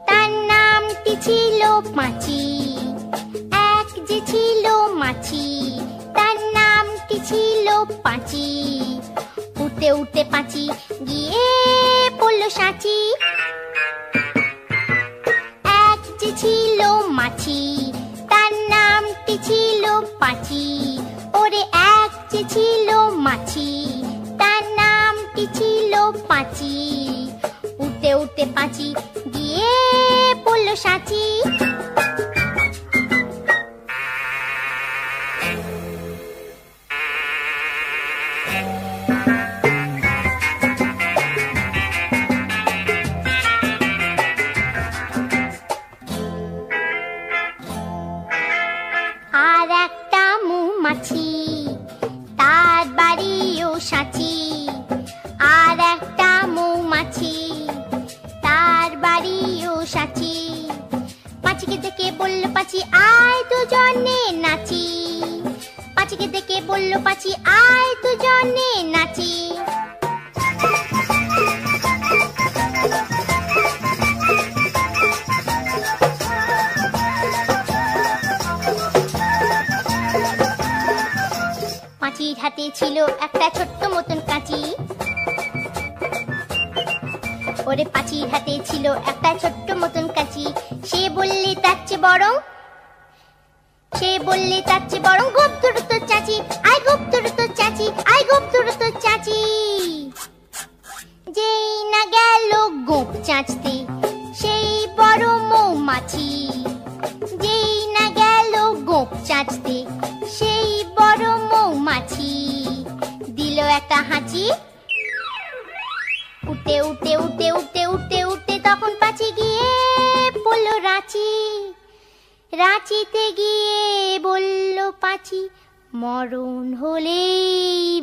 তার নামটি ছিল পাঁচি। এক যে ছিল মাছি, তার নামটি ছিল পাঁচি। উঠতে উঠতে পাঁচি গিয়ে পড়ল সাঁচি। এক যে ছিল মাছি, তার নামটি ছিল পাঁচি। ওরে এক যে ছিল মাছি, তার নামটি ছিল পাঁচি। উঠতে উঠতে পাঁচি গিয়ে পড়ল সাঁচি। আর একটা মৌমাছি, তার বাড়িও সাঁচি। আর একটা মৌমাছি, তার বাড়িও সাঁচি। পাঁচিকে দেখে বলল পাঁচি, আয় দুজনে নাচি। পাঁচিকে দেখে বলল পাঁচি, আয় দুজনে নাচি। পাঁচির হাতে ছিল একটা ছোট্ট মতন কাঁচি। ওরে পাঁচির হাতে ছিল একটা ছোট্ট মতন কাঁচি। সে বললে তার চেয়ে বরং, সে বললে তার চেয়ে বরং গোপ ধরো তোর চাচি। আয় গোপ ধরো তোর চাচি, আয় গোপ ধরো তোর চাচি। যেই না গেল গোপ চাঁচতে সেই বড় মৌমাছি। যেই না গেল গোপ চাঁচতে সেই বড় মৌমাছি। দিল একটা হাঁচি। উঠতে উঠতে উঠতে উঠতে উঠতে উঠতে তখন পাঁচি গিয়ে বলল রাঁচি। রাঁচিতে গিয়ে বলল পাঁচি, মরণ হলেই